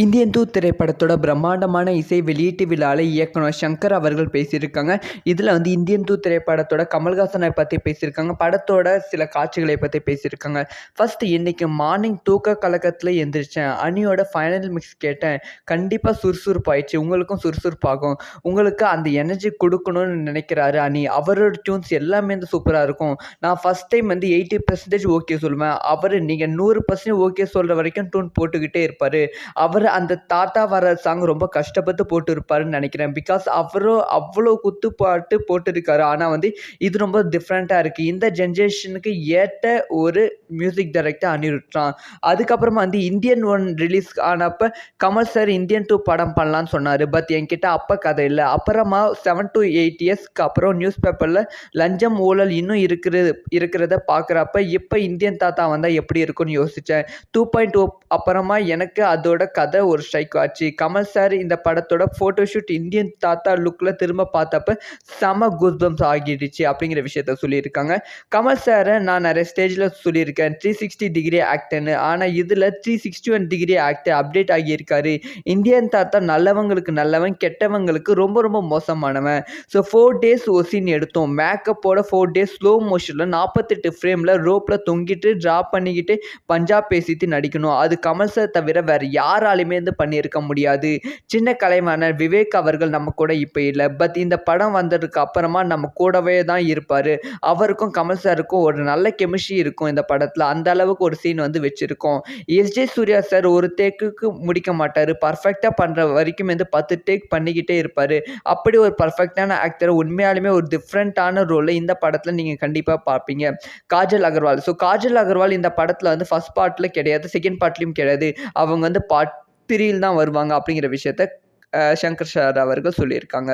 Indian 2 திரைப்படத்தோட பிரம்மாண்டமான இசை வெளியீட்டு விழாவில் இயக்குனர் சங்கர் அவர்கள் பேசியிருக்காங்க. இதில் இந்தியன் 2 திரைப்படத்தோட கமல்ஹாசனை பற்றி பேசியிருக்காங்க. படத்தோட சில காட்சிகளை பற்றி பேசியிருக்காங்க. ஃபர்ஸ்ட் இன்னைக்கு மார்னிங் தூக்க கலக்கத்தில் எந்திரிச்சேன். அனியோட ஃபைனல் மிக்ஸ் கேட்டேன். கண்டிப்பாக சுறுசுறுப்பாயிடுச்சு. உங்களுக்கும் சுறுசுறுப்பாகும். உங்களுக்கு அந்த எனர்ஜி கொடுக்கணும்னு நினைக்கிறாரு அனி. அவரோட டியூன்ஸ் எல்லாமே சூப்பராக இருக்கும். நான் ஃபர்ஸ்ட் டைம் 80% ஓகே சொல்லுவேன். அவர் நீங்கள் 100% ஓகே சொல்கிற வரைக்கும் டியூன் போட்டுக்கிட்டே இருப்பார். அவர் அந்த தாத்தா வர சாங் ரொம்ப கஷ்டப்பட்டு போட்டு இருப்பாருன்னு நினைக்கிறேன். பிகாஸ் அவ்வளோ குத்துப்பாட்டு போட்டிருக்காரு. ஆனால் இது ரொம்ப டிஃப்ரெண்ட்டாக இருக்குது. இந்த ஜென்ரேஷனுக்கு ஏற்ற ஒரு மியூசிக் டைரக்டர் அனிருத் தான். அதுக்கப்புறமா இந்தியன் 1 ரிலீஸ் ஆனப்போ கமல் சார் இந்தியன் 2 படம் பண்ணலான்னு சொன்னார். பட் என்கிட்ட அப்போ கதை இல்லை. அப்புறமா 7 to 8 இயர்ஸ்க்கு அப்புறம் நியூஸ் பேப்பரில் லஞ்சம் ஊழல் இன்னும் இருக்கிறத பார்க்குறப்ப இப்போ இந்தியன் தாத்தா வந்தால் எப்படி இருக்குன்னு யோசித்தேன். 2.0 அப்புறமா எனக்கு அதோட கதை ஒரு ஸ்ட்ரைக் ஆச்சு. கமல் சார் இந்த படத்தோட ஃபோட்டோஷூட் இந்தியன் தாத்தா லுக்கில் திரும்ப பார்த்தப்ப செம கூஸ்பம்ஸ் ஆகிடுச்சு அப்படிங்கிற விஷயத்த சொல்லியிருக்காங்க. கமல் சாரை நான் நிறைய ஸ்டேஜில் சொல்லியிருக்கேன் 360 டிகிரி ஆக்டர்னு. ஆனால் இதில் 361 டிகிரி ஆக்டர் அப்டேட் ஆகியிருக்காரு. இந்தியன் தாத்தா நல்லவங்களுக்கு நல்லவன், கெட்டவங்களுக்கு ரொம்ப ரொம்ப மோசமானவன். ஸோ 4 டேஸ் ஒரு சீன் எடுத்தோம். மேக்கப்போட 4 டேஸ் ஸ்லோ மோஷனில் 48 ஃப்ரேமில் ரோப்பில் தொங்கிட்டு ட்ரா பண்ணிக்கிட்டு பஞ்சாப் பேசிட்டு நடிக்கணும். அது கமல் சார் தவிர வேறு யாராலையுமே பண்ணியிருக்க முடியாது. சின்ன கலைஞர் விவேக் அவர்கள் நம்ம கூட இப்போ இல்லை. பட் இந்த படம் வந்ததுக்கு அப்புறமா நம்ம கூடவே தான் இருப்பார். அவருக்கும் கமல் சாருக்கும் ஒரு நல்ல கெமிஸ்ட்ரி இருக்கும் இந்த படத்தில். அந்த அளவுக்கு ஒரு சீன் வச்சுருக்கோம். எஸ்ஜே சூர்யா சார் ஒரு டேக்குக்கு முடிக்க மாட்டார். பர்ஃபெக்டாக பண்ணுற வரைக்கும் 10 டேக் பண்ணிக்கிட்டே இருப்பார். அப்படி ஒரு பர்ஃபெக்டான ஆக்டர் உண்மையாலுமே ஒரு டிஃப்ரெண்ட்டான ரோலில் இந்த படத்தில் நீங்கள் கண்டிப்பாக பார்ப்பீங்க. காஜல் அகர்வால். ஸோ காஜல் அகர்வால் இந்த படத்தில் ஃபர்ஸ்ட் பார்ட்டில் கிடையாது, செகண்ட் பார்ட்லையும் கிடையாது. அவங்க பார்ட் 3 தான் வருவாங்க அப்படிங்கிற விஷயத்த சங்கர் சார் அவர்கள் சொல்லியிருக்காங்க.